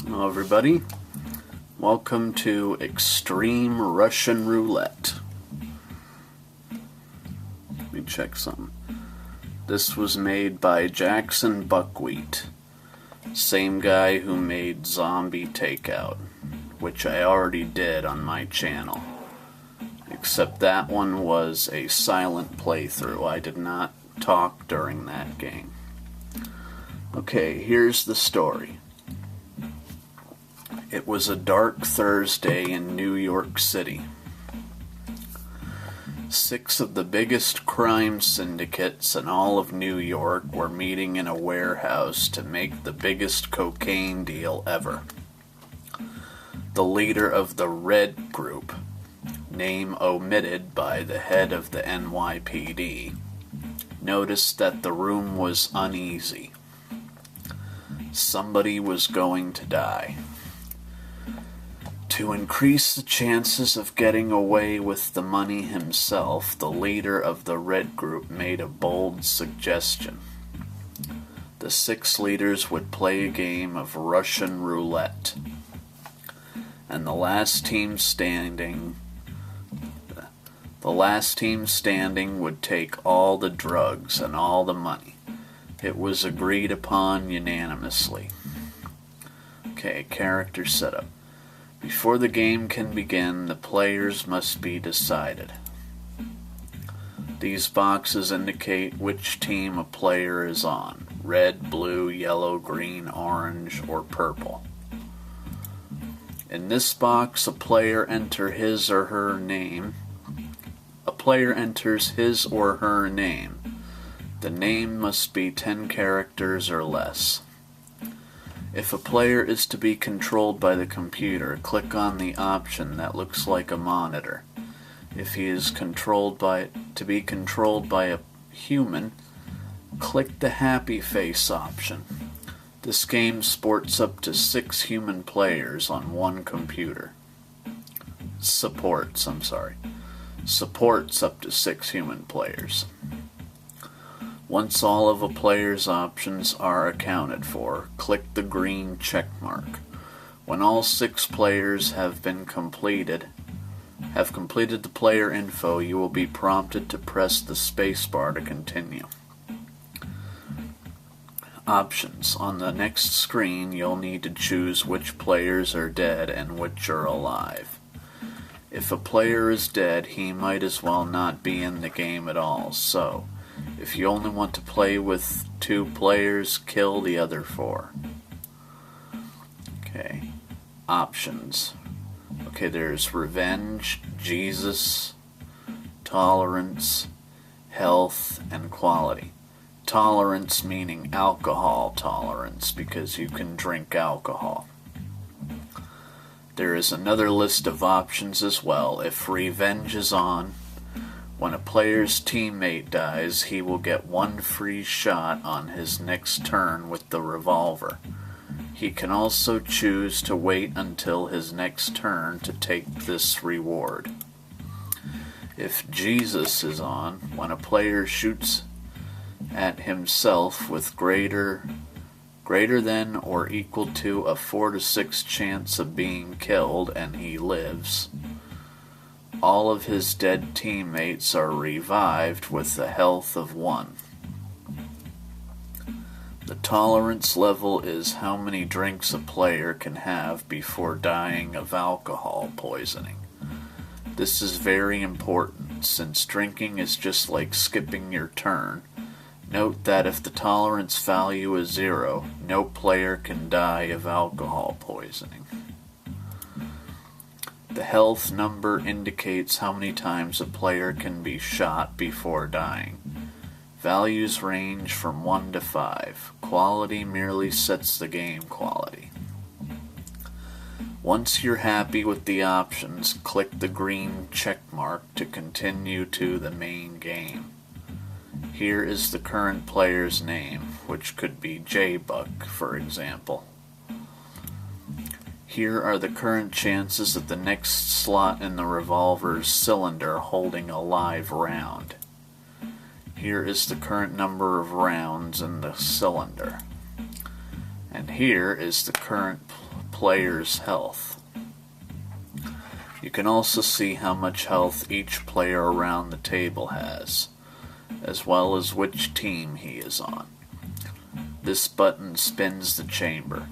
Hello everybody, welcome to Extreme Russian Roulette. Let me check something. This was made by Jackson Buckwheat, same guy who made Zombie Takeout, which I already did on my channel. Except that one was a silent playthrough. I did not talk during that game. Okay, here's the story. It was a dark Thursday in New York City. 6 of the biggest crime syndicates in all of New York were meeting in a warehouse to make the biggest cocaine deal ever. The leader of the Red Group, name omitted by the head of the NYPD, noticed that the room was uneasy. Somebody was going to die. To increase the chances of getting away with the money himself, the leader of the Red Group made a bold suggestion. The 6 leaders would play a game of Russian Roulette, and the last team standing would take all the drugs and all the money. It was agreed upon unanimously. Okay, character setup. Before the game can begin, the players must be decided. These boxes indicate which team a player is on: red, blue, yellow, green, orange, or purple. In this box, a player enters his or her name. The name must be 10 characters or less. If a player is to be controlled by the computer, click on the option that looks like a monitor. If he is to be controlled by a human, click the happy face option. This game supports up to 6 human players on one computer. Supports up to 6 human players. Once all of a player's options are accounted for, click the green check mark. When all 6 players have completed the player info, you will be prompted to press the spacebar to continue. Options. On the next screen, you'll need to choose which players are dead and which are alive. If a player is dead, he might as well not be in the game at all, so if you only want to play with 2 players, kill the other 4. Okay, options. Okay, there's revenge, Jesus, tolerance, health, and quality. Tolerance meaning alcohol tolerance, because you can drink alcohol. There is another list of options as well. If revenge is on, when a player's teammate dies, he will get 1 free shot on his next turn with the revolver. He can also choose to wait until his next turn to take this reward. If Jesus is on, when a player shoots at himself with greater than or equal to a 4 to 6 chance of being killed and he lives, all of his dead teammates are revived with a health of 1. The tolerance level is how many drinks a player can have before dying of alcohol poisoning. This is very important, since drinking is just like skipping your turn. Note that if the tolerance value is 0, no player can die of alcohol poisoning. The health number indicates how many times a player can be shot before dying. Values range from 1 to 5. Quality merely sets the game quality. Once you're happy with the options, click the green check mark to continue to the main game. Here is the current player's name, which could be J-Buck, for example. Here are the current chances of the next slot in the revolver's cylinder holding a live round. Here is the current number of rounds in the cylinder. And here is the current player's health. You can also see how much health each player around the table has, as well as which team he is on. This button spins the chamber,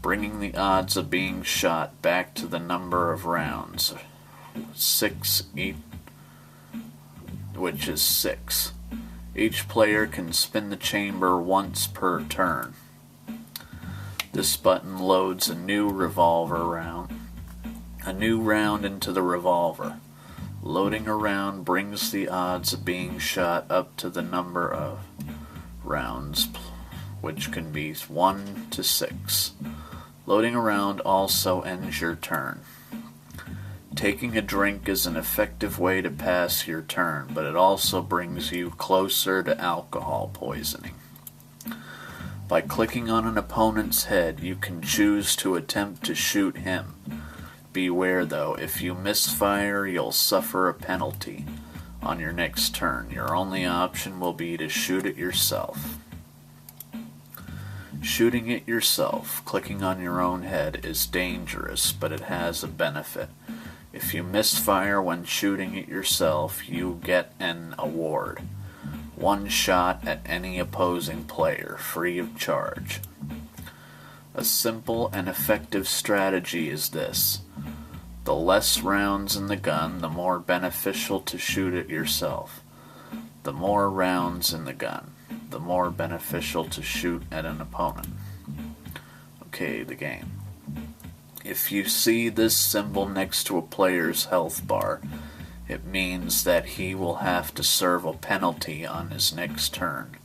bringing the odds of being shot back to the number of rounds, 6 each, which is 6. Each player can spin the chamber once per turn. This button loads a new round into the revolver. Loading a round brings the odds of being shot up to the number of rounds, which can be 1 to 6. Loading a round also ends your turn. Taking a drink is an effective way to pass your turn, but it also brings you closer to alcohol poisoning. By clicking on an opponent's head, you can choose to attempt to shoot him. Beware though, if you misfire, you'll suffer a penalty on your next turn. Your only option will be to shoot it yourself. Shooting it yourself, clicking on your own head, is dangerous, but it has a benefit. If you misfire when shooting it yourself, you get an award. 1 shot at any opposing player, free of charge. A simple and effective strategy is this. The less rounds in the gun, the more beneficial to shoot it yourself. The more rounds in the gun, the more beneficial to shoot at an opponent. Okay, the game. If you see this symbol next to a player's health bar, it means that he will have to serve a penalty on his next turn.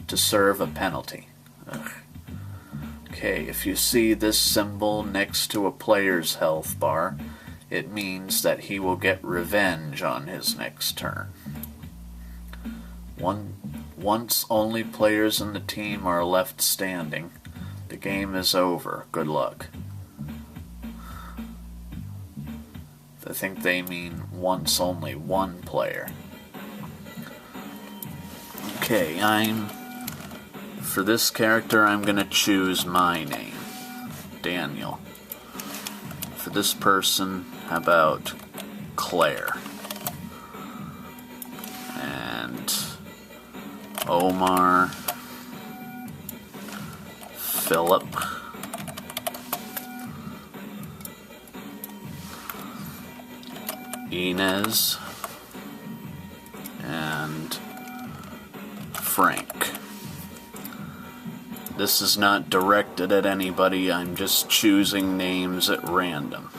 To serve a penalty. Ugh. Okay, if you see this symbol next to a player's health bar, it means that he will get revenge on his next turn. Once only players in the team are left standing, the game is over. Good luck. I think they mean once only one player. Okay, for this character, I'm gonna choose my name, Daniel. For this person, how about Claire? And Omar, Philip, Inez, and Frank. This is not directed at anybody, I'm just choosing names at random.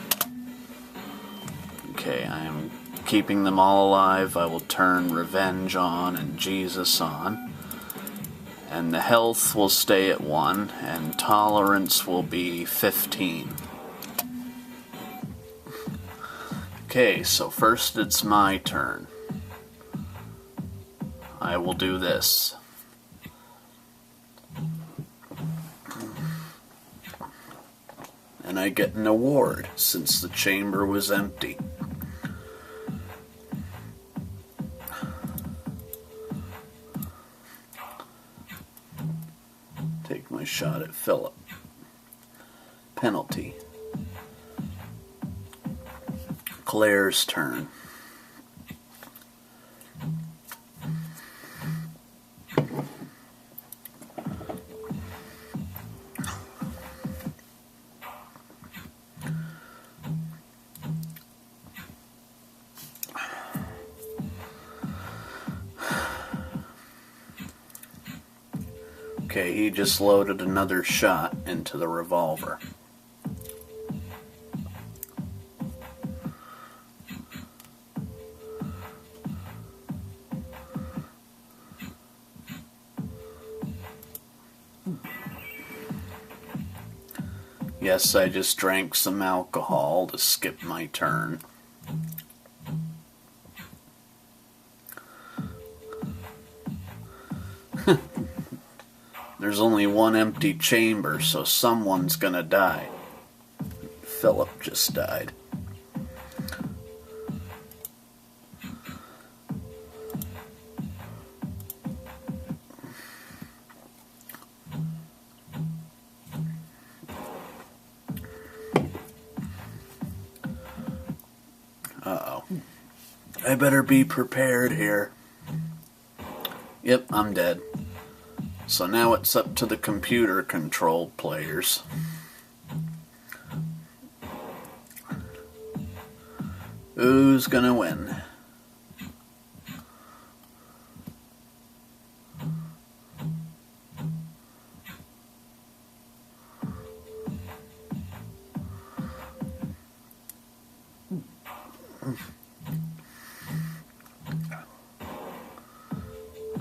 Okay, I am keeping them all alive. I will turn Revenge on and Jesus on. And the health will stay at 1, and tolerance will be 15. Okay, so first it's my turn. I will do this. And I get an award, since the chamber was empty. Take my shot at Philip. Penalty. Claire's turn. Okay, he just loaded another shot into the revolver. Yes, I just drank some alcohol to skip my turn. There's only one empty chamber, so someone's gonna die. Philip just died. I better be prepared here. Yep, I'm dead. So now it's up to the computer-controlled players. Who's gonna win?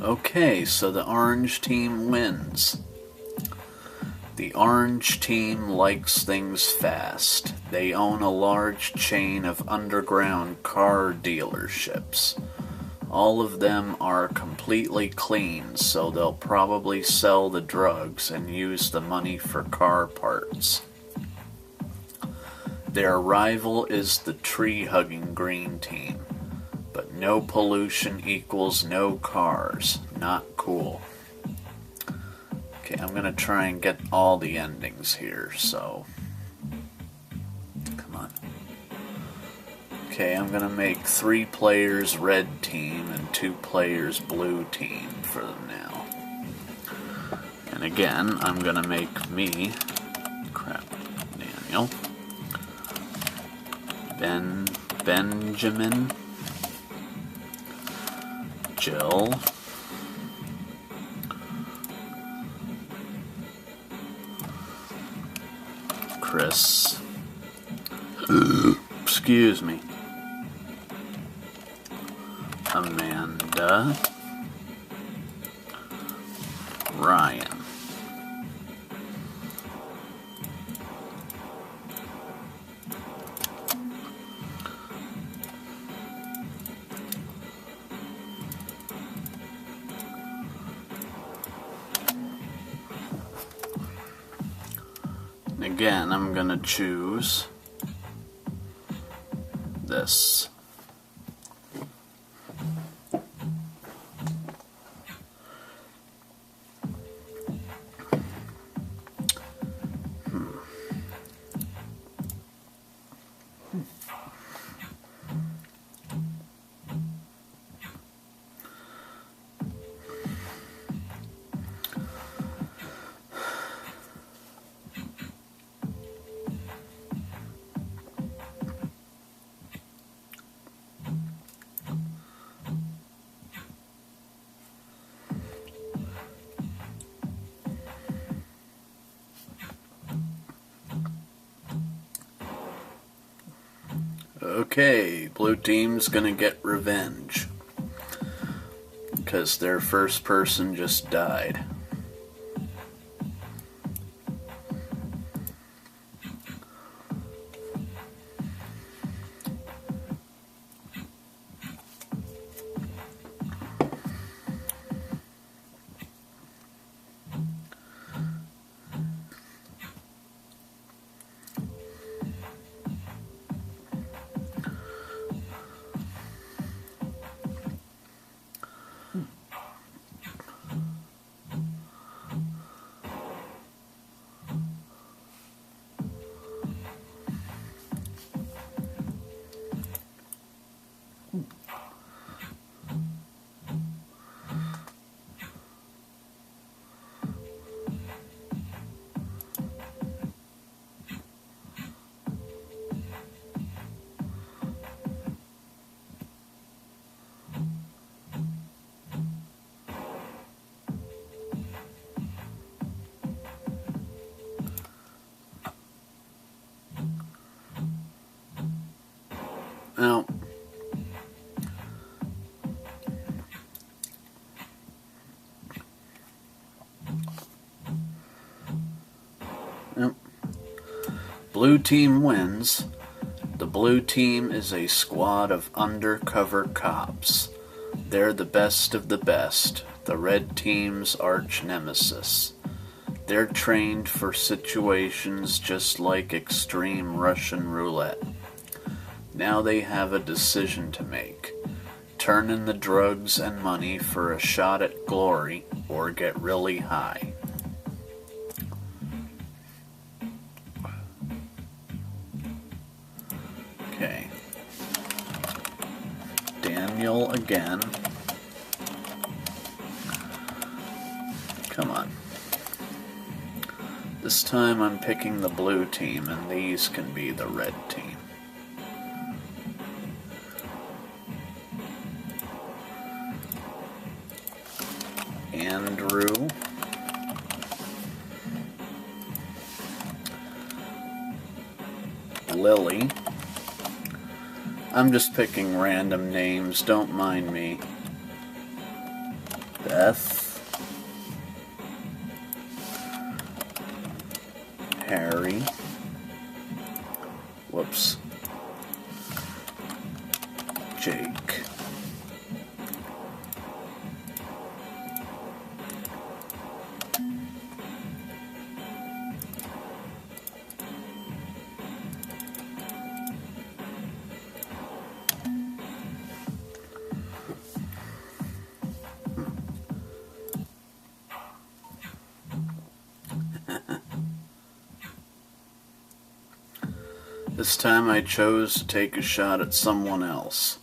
Okay, so the orange team wins. The orange team likes things fast. They own a large chain of underground car dealerships. All of them are completely clean, so they'll probably sell the drugs and use the money for car parts. Their rival is the tree-hugging green team. But no pollution equals no cars. Not cool. Okay, I'm gonna try and get all the endings here, so... Come on. Okay, I'm gonna make 3 players red team and 2 players blue team for them now. And again, I'm gonna make me... Crap. Daniel. Benjamin... Jill, Chris, excuse me, Amanda, Ryan. Again, I'm gonna choose this. Okay, blue team's gonna get revenge because their first person just died. Now, blue team wins. The blue team is a squad of undercover cops. They're the best of the best, the red team's arch nemesis. They're trained for situations just like extreme Russian roulette. Now they have a decision to make. Turn in the drugs and money for a shot at glory, or get really high. Okay. roll again. Come on. This time I'm picking the blue team, and these can be the red team. Andrew. Lily. I'm just picking random names, don't mind me. Beth. Harry. Whoops. Jake. This time I chose to take a shot at someone else.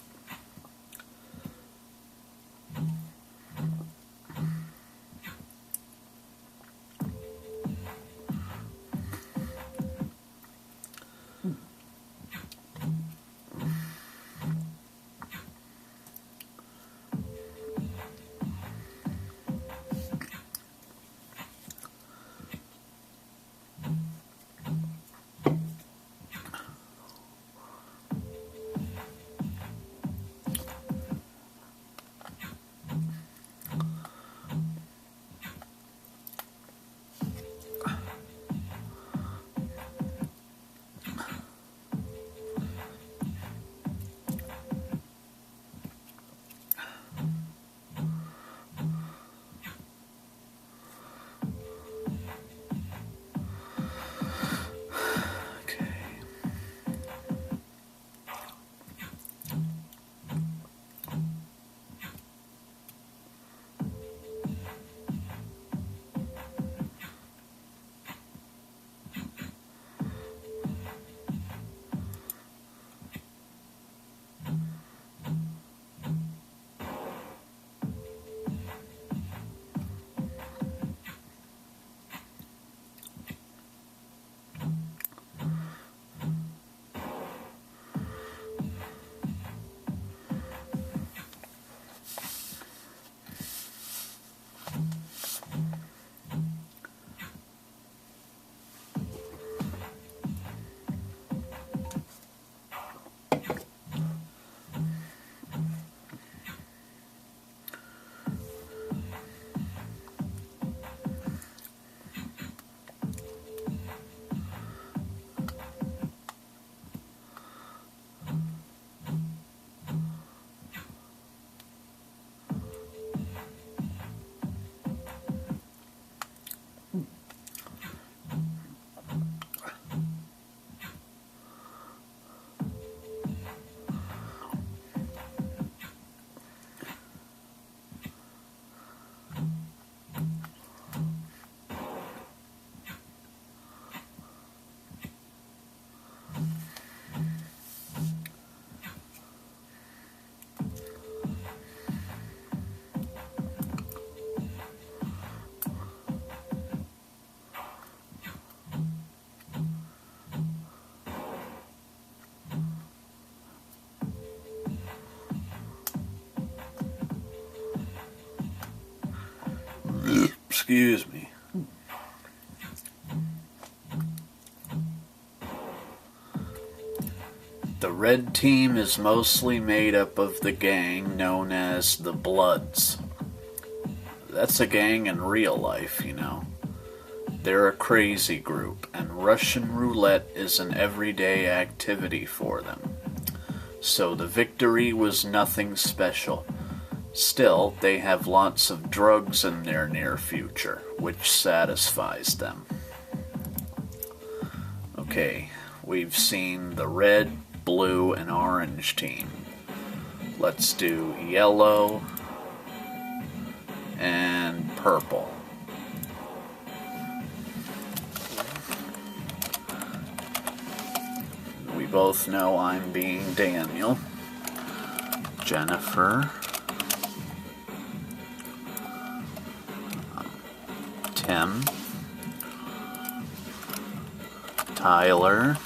Excuse me. The red team is mostly made up of the gang known as the Bloods. That's a gang in real life, you know. They're a crazy group, and Russian Roulette is an everyday activity for them. So the victory was nothing special. Still, they have lots of drugs in their near future, which satisfies them. Okay, we've seen the red, blue, and orange team. Let's do yellow and purple. We both know I'm being Daniel. Jennifer, Tim, Tyler,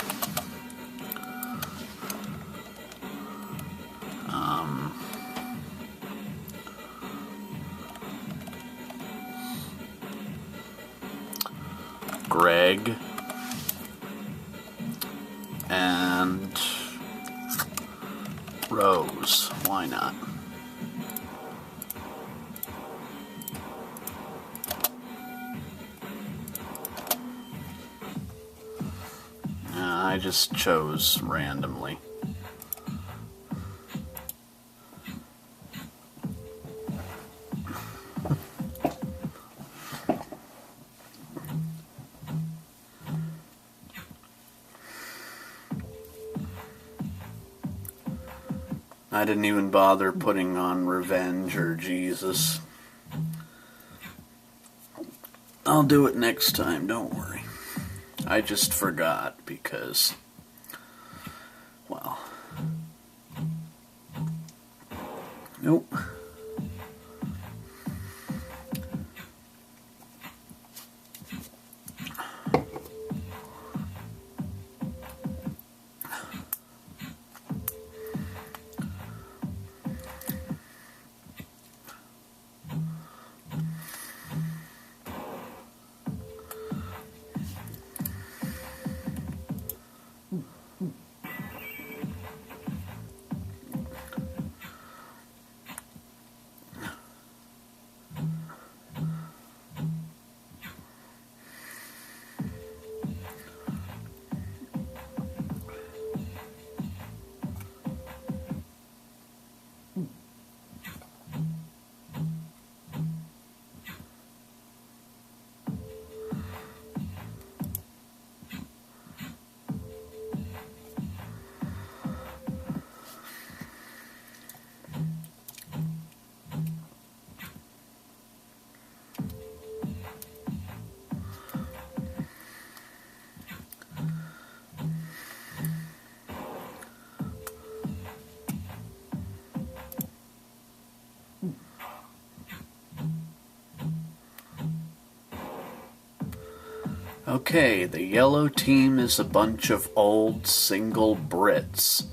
Greg, and Rose. Why not? I just chose randomly. I didn't even bother putting on Revenge or Jesus. I'll do it next time, don't worry. I just forgot because, well, nope. Okay, the yellow team is a bunch of old single Brits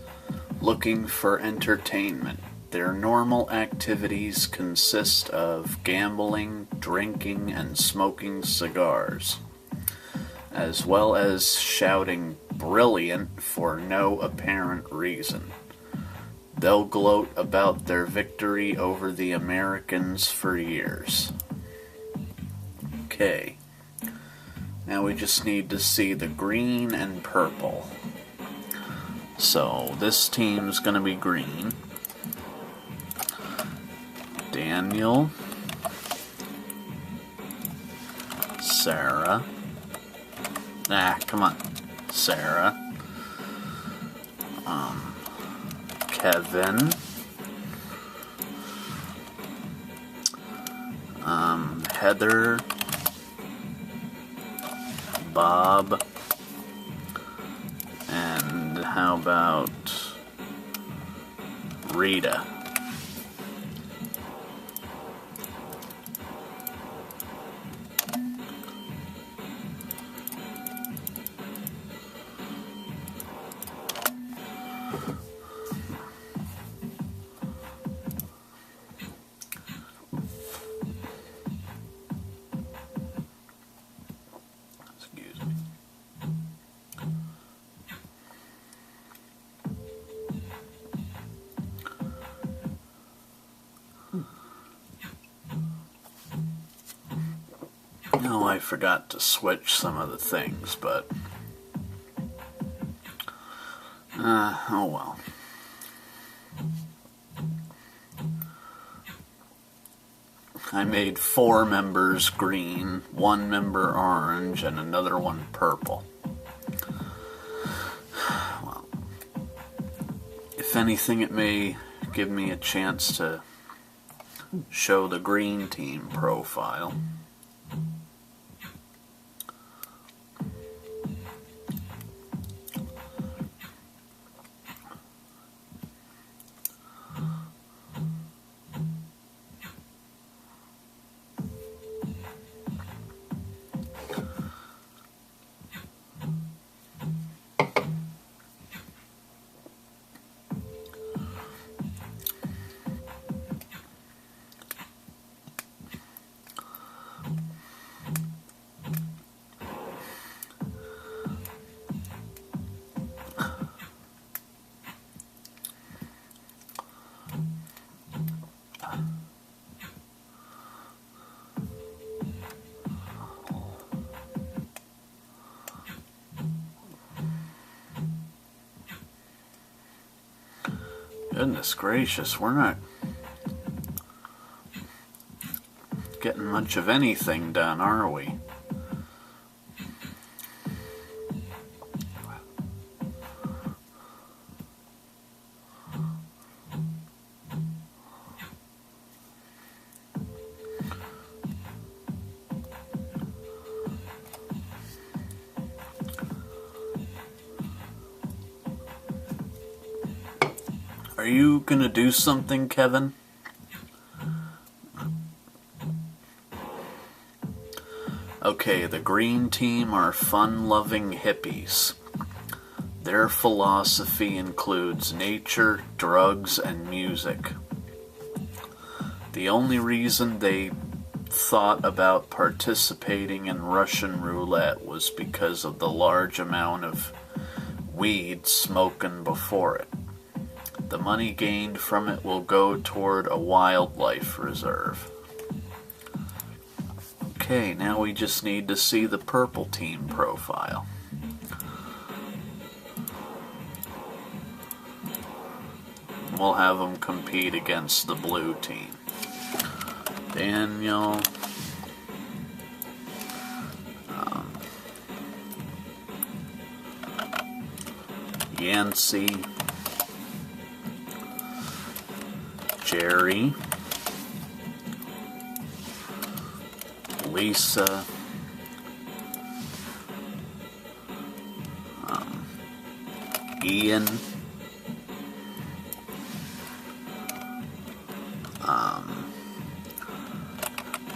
looking for entertainment. Their normal activities consist of gambling, drinking, and smoking cigars, as well as shouting "brilliant" for no apparent reason. They'll gloat about their victory over the Americans for years. Okay. Now we just need to see the green and purple. So this team's gonna be green. Daniel, Sarah. Come on. Sarah. Kevin. Heather. Bob, and how about Rita? No, I forgot to switch some of the things, but oh well. I made 4 members green, 1 member orange, and another one purple. Well, if anything, it may give me a chance to show the green team profile. Goodness gracious, we're not getting much of anything done, are we? Are you gonna do something, Kevin? Okay, the green team are fun-loving hippies. Their philosophy includes nature, drugs, and music. The only reason they thought about participating in Russian Roulette was because of the large amount of weed smoking before it. The money gained from it will go toward a wildlife reserve. Okay, now we just need to see the purple team profile. We'll have them compete against the blue team. Daniel, Yancy, Jerry, Lisa, Ian,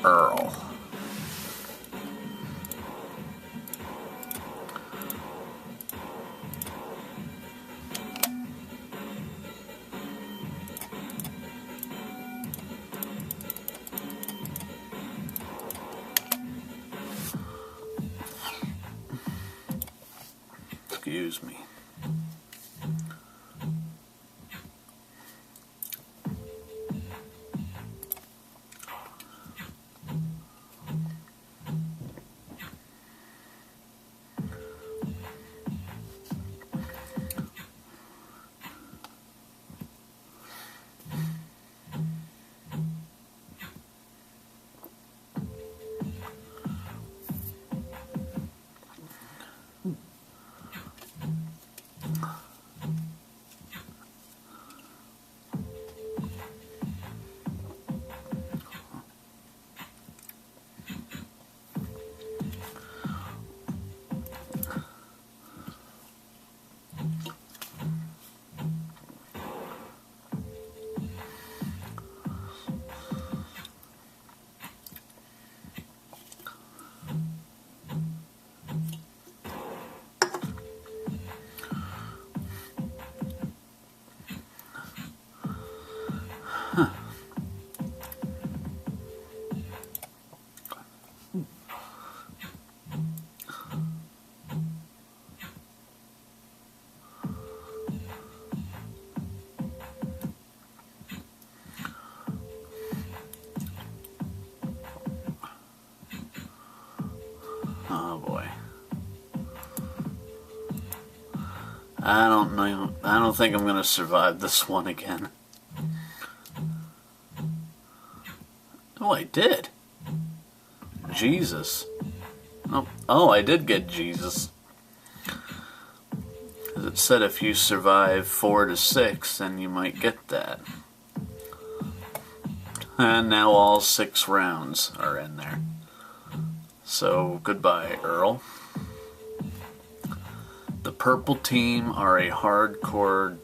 Earl. Excuse me. Oh boy. I don't know. I don't think I'm gonna survive this one again. Oh, I did. Jesus. Oh, I did get Jesus. As it said, if you survive 4 to 6, then you might get that. And now all 6 rounds are in there. So, goodbye, Earl. The purple team are hardcore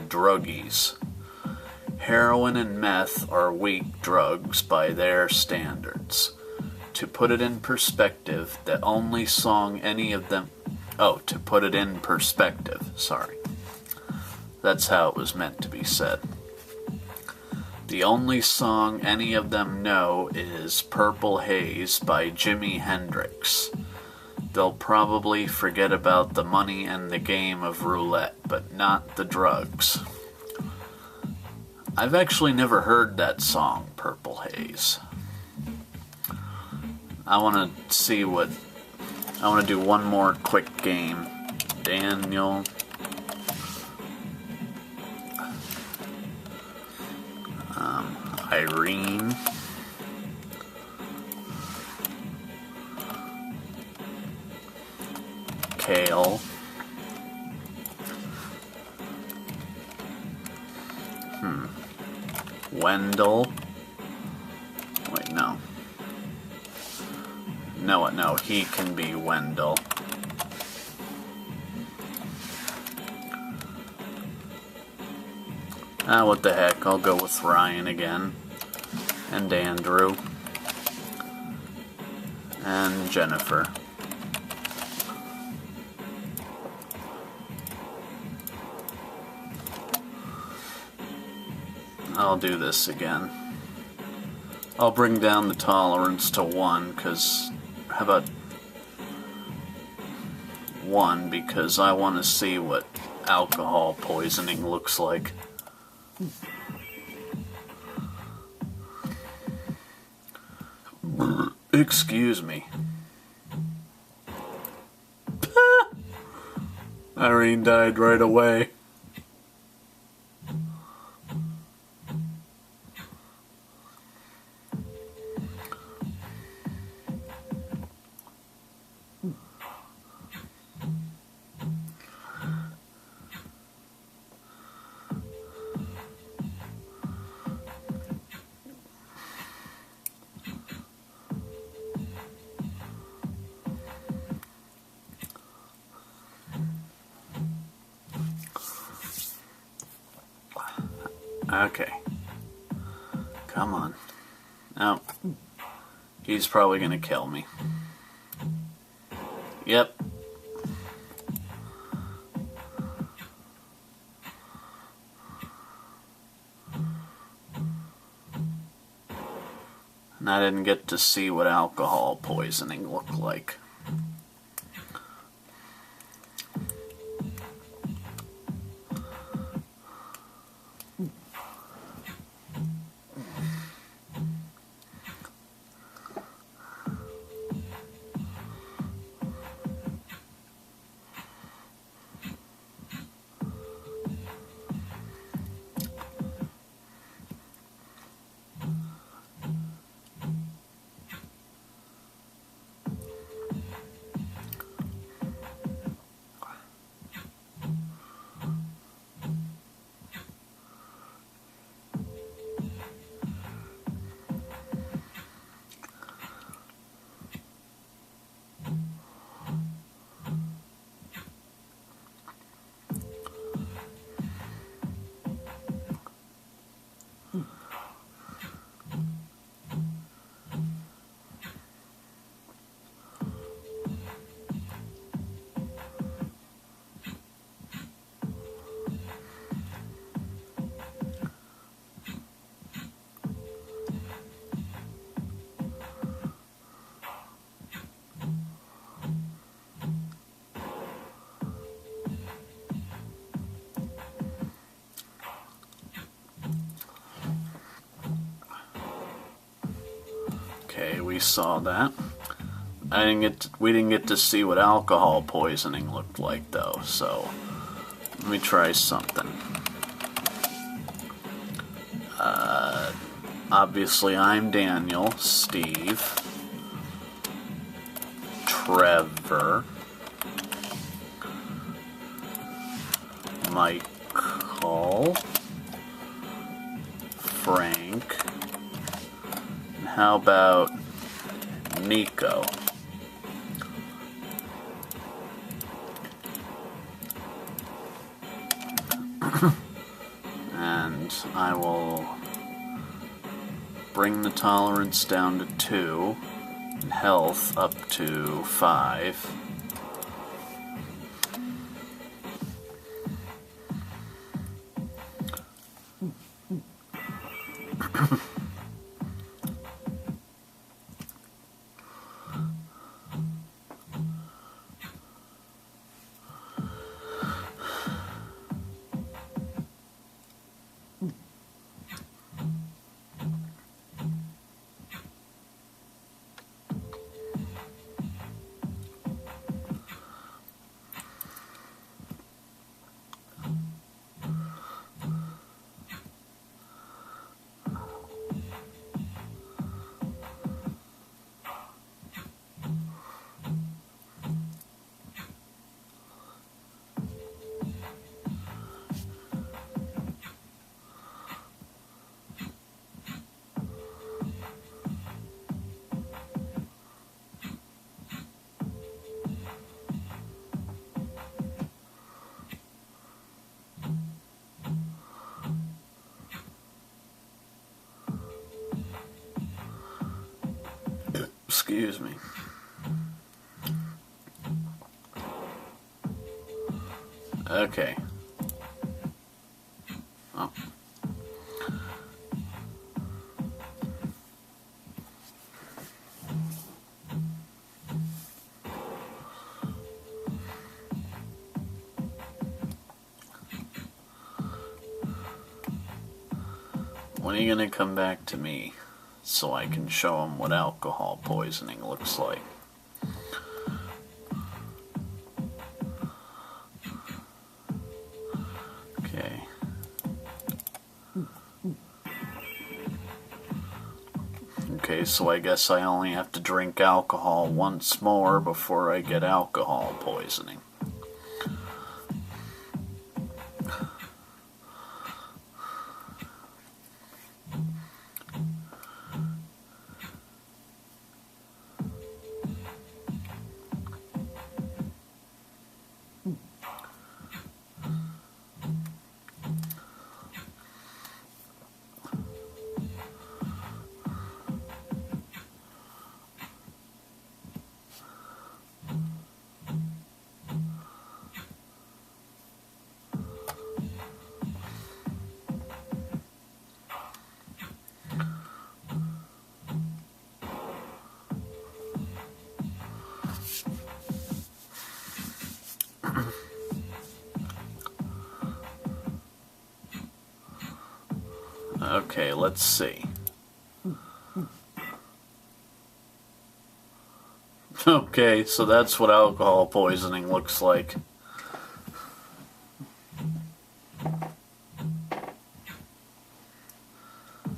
druggies. Heroin and meth are weak drugs by their standards. To put it in perspective, the only song any of them... Oh, to put it in perspective, sorry. That's how it was meant to be said. The only song any of them know is Purple Haze by Jimi Hendrix. They'll probably forget about the money and the game of roulette, but not the drugs. I've actually never heard that song, Purple Haze. I want to do one more quick game. Daniel, Kale. Wendell. Wait, no. No, he can be Wendell. What the heck, I'll go with Ryan again. And Andrew. And Jennifer. I'll do this again. I'll bring down the tolerance to 1, because... How about 1, because I want to see what alcohol poisoning looks like. Excuse me. Irene died right away. Okay. Come on. Oh. He's probably gonna kill me. Yep. And I didn't get to see what alcohol poisoning looked like. Okay, we saw that. We didn't get to see what alcohol poisoning looked like though, so let me try something. Obviously I'm Daniel, Steve, Trevor, Michael, Frank, and how about Nico? And I will bring the tolerance down to 2 and health up to 5. Excuse me. Okay. Oh. When are you gonna come back to me so I can show him what alcohol poisoning looks like? Okay. Okay, so I guess I only have to drink alcohol once more before I get alcohol poisoning. Okay, let's see. Okay, so that's what alcohol poisoning looks like.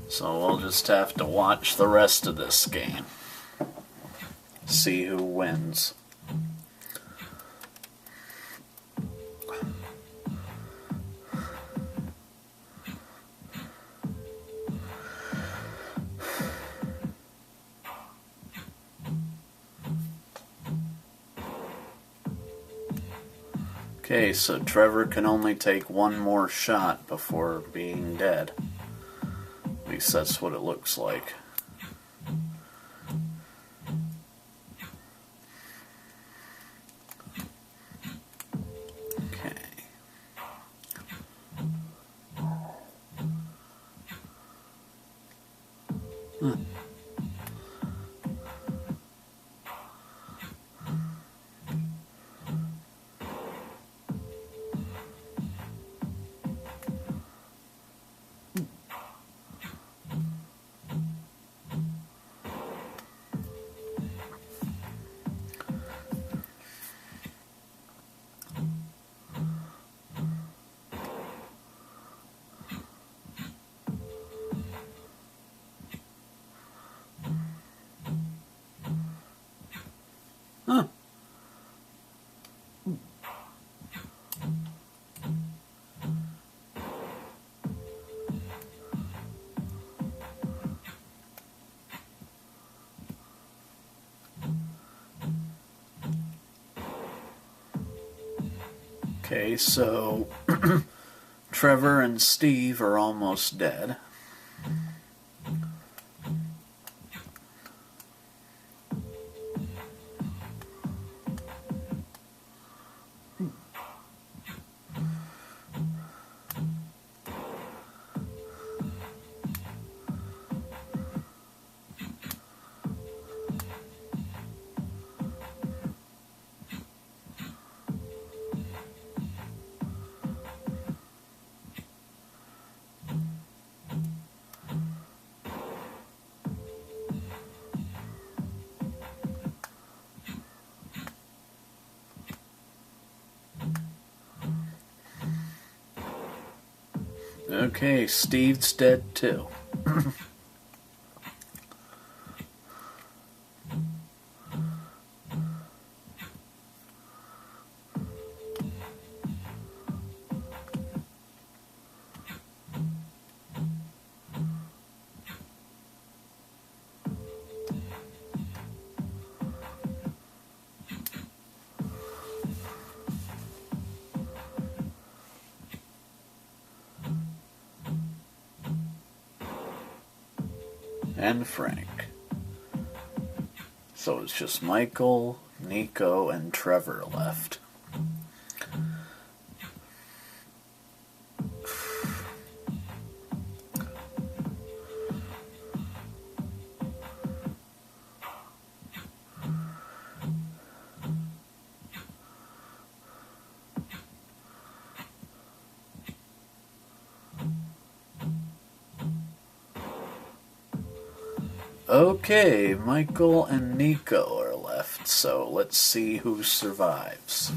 So we'll just have to watch the rest of this game. See who wins. Okay, so Trevor can only take one more shot before being dead. At least that's what it looks like. Okay. Huh. Okay, so Trevor and Steve are almost dead. Okay, Steve's dead too. And Frank. So it's just Michael, Nico, and Trevor left. Okay, Michael and Nico are left, so let's see who survives.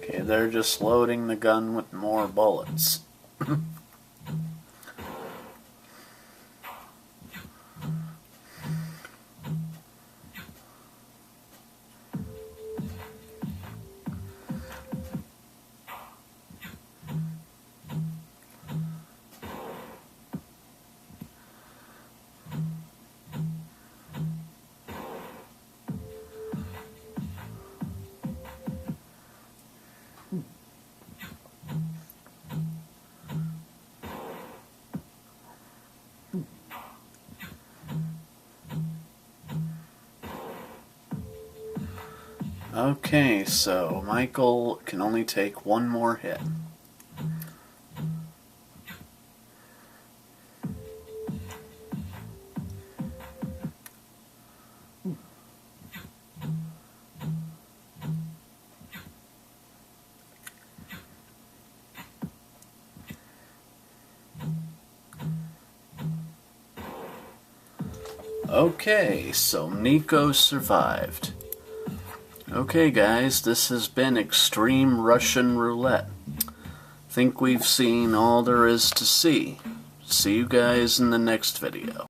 Okay, they're just loading the gun with more bullets. Okay, so Michael can only take one more hit. Okay, so Nico survived. Okay guys, this has been Extreme Russian Roulette. Think we've seen all there is to see. See you guys in the next video.